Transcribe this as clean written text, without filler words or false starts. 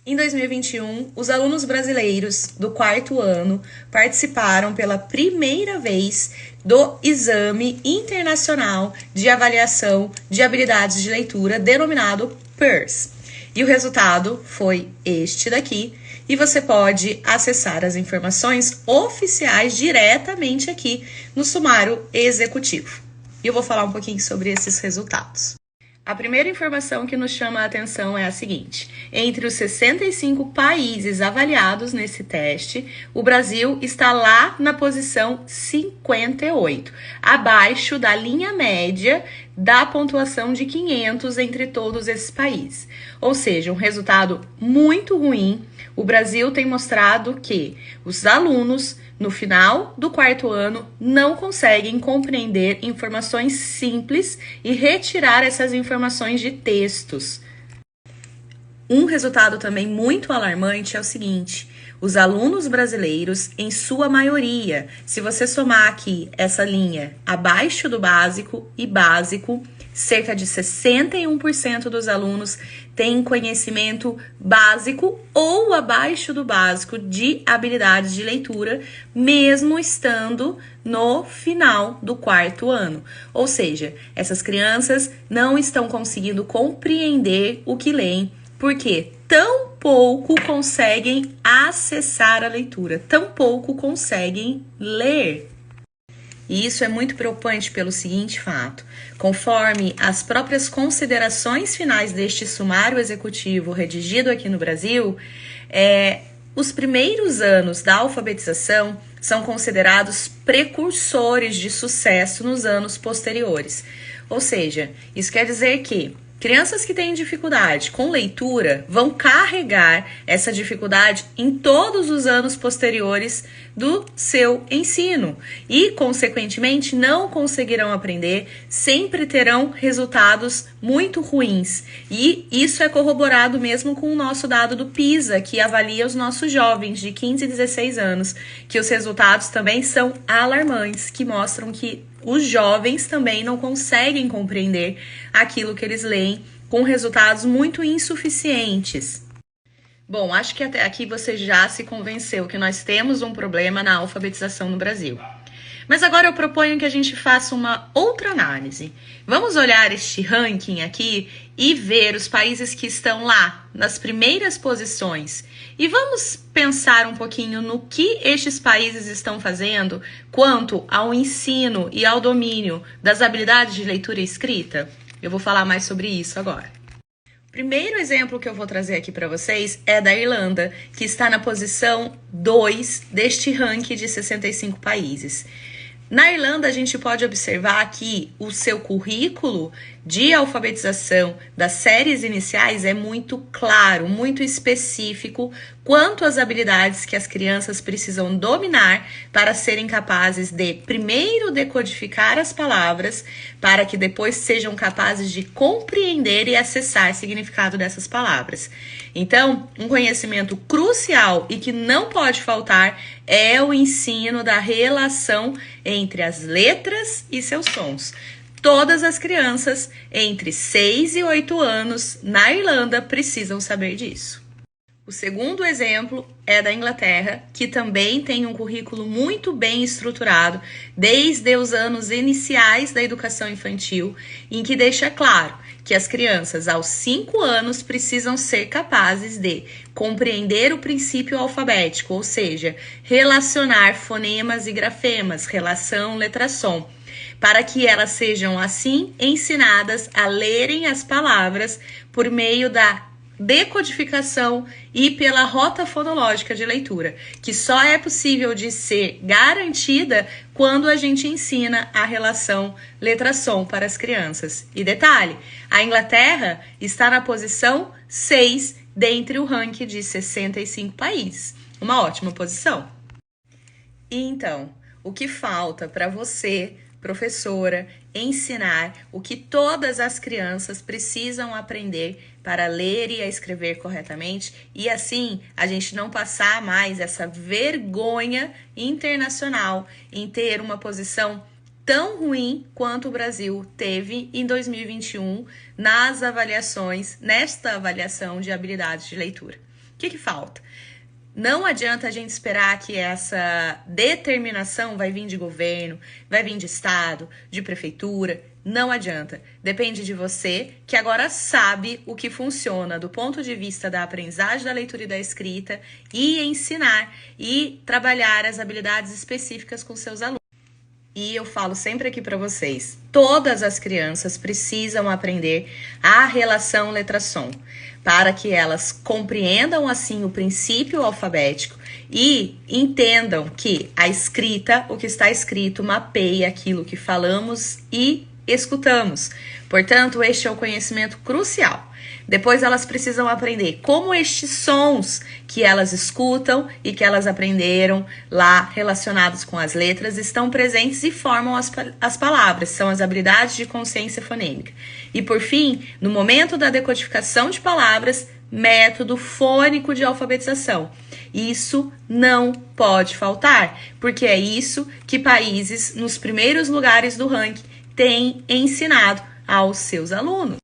Em 2021, os alunos brasileiros do quarto ano participaram pela primeira vez do Exame Internacional de Avaliação de Habilidades de Leitura, denominado PIRS. E o resultado foi este daqui, e você pode acessar as informações oficiais diretamente aqui no sumário executivo. E eu vou falar um pouquinho sobre esses resultados. A primeira informação que nos chama a atenção é a seguinte: entre os 65 países avaliados nesse teste, o Brasil está lá na posição 58, abaixo da linha média da pontuação de 500 entre todos esses países. Ou seja, um resultado muito ruim. O Brasil tem mostrado que os alunos, no final do quarto ano, não conseguem compreender informações simples e retirar essas informações de textos. Um resultado também muito alarmante é o seguinte: os alunos brasileiros, em sua maioria, se você somar aqui essa linha abaixo do básico e básico, cerca de 61% dos alunos têm conhecimento básico ou abaixo do básico de habilidades de leitura, mesmo estando no final do quarto ano. Ou seja, essas crianças não estão conseguindo compreender o que leem, porque tão pouco conseguem acessar a leitura, tão pouco conseguem ler. E isso é muito preocupante pelo seguinte fato: conforme as próprias considerações finais deste sumário executivo redigido aqui no Brasil, os primeiros anos da alfabetização são considerados precursores de sucesso nos anos posteriores. Ou seja, isso quer dizer que crianças que têm dificuldade com leitura vão carregar essa dificuldade em todos os anos posteriores do seu ensino e, consequentemente, não conseguirão aprender, sempre terão resultados muito ruins. E isso é corroborado mesmo com o nosso dado do PISA, que avalia os nossos jovens de 15 e 16 anos, que os resultados também são alarmantes, que mostram que os jovens também não conseguem compreender aquilo que eles leem, com resultados muito insuficientes. Bom, acho que até aqui você já se convenceu que nós temos um problema na alfabetização no Brasil. Mas agora eu proponho que a gente faça uma outra análise. Vamos olhar este ranking aqui e ver os países que estão lá, nas primeiras posições. E vamos pensar um pouquinho no que estes países estão fazendo quanto ao ensino e ao domínio das habilidades de leitura e escrita. Eu vou falar mais sobre isso agora. O primeiro exemplo que eu vou trazer aqui para vocês é da Irlanda, que está na posição 2 deste ranking de 65 países. Na Irlanda, a gente pode observar que o seu currículo de alfabetização das séries iniciais é muito claro, muito específico quanto às habilidades que as crianças precisam dominar para serem capazes de, primeiro, decodificar as palavras, para que depois sejam capazes de compreender e acessar o significado dessas palavras. Então, um conhecimento crucial e que não pode faltar é o ensino da relação entre as letras e seus sons. Todas as crianças entre 6 e 8 anos na Irlanda precisam saber disso. O segundo exemplo é da Inglaterra, que também tem um currículo muito bem estruturado desde os anos iniciais da educação infantil, em que deixa claro que as crianças aos 5 anos precisam ser capazes de compreender o princípio alfabético, ou seja, relacionar fonemas e grafemas, relação letra-som, para que elas sejam assim ensinadas a lerem as palavras por meio da decodificação e pela rota fonológica de leitura, que só é possível de ser garantida quando a gente ensina a relação letra-som para as crianças. E detalhe, a Inglaterra está na posição 6 dentre o ranking de 65 países. Uma ótima posição. E então, o que falta para você, professora, ensinar o que todas as crianças precisam aprender para ler e a escrever corretamente e assim a gente não passar mais essa vergonha internacional em ter uma posição tão ruim quanto o Brasil teve em 2021 nas avaliações, nesta avaliação de habilidades de leitura. que falta? Não adianta a gente esperar que essa determinação vai vir de governo, vai vir de estado, de prefeitura. Não adianta. Depende de você, que agora sabe o que funciona do ponto de vista da aprendizagem da leitura e da escrita, e ensinar e trabalhar as habilidades específicas com seus alunos. E eu falo sempre aqui para vocês, todas as crianças precisam aprender a relação letra-som, para que elas compreendam assim o princípio alfabético e entendam que a escrita, o que está escrito, mapeia aquilo que falamos e escutamos. Portanto, este é o conhecimento crucial. Depois elas precisam aprender como estes sons que elas escutam e que elas aprenderam lá relacionados com as letras estão presentes e formam as palavras, são as habilidades de consciência fonêmica. E por fim, no momento da decodificação de palavras, método fônico de alfabetização. Isso não pode faltar, porque é isso que países nos primeiros lugares do ranking têm ensinado aos seus alunos.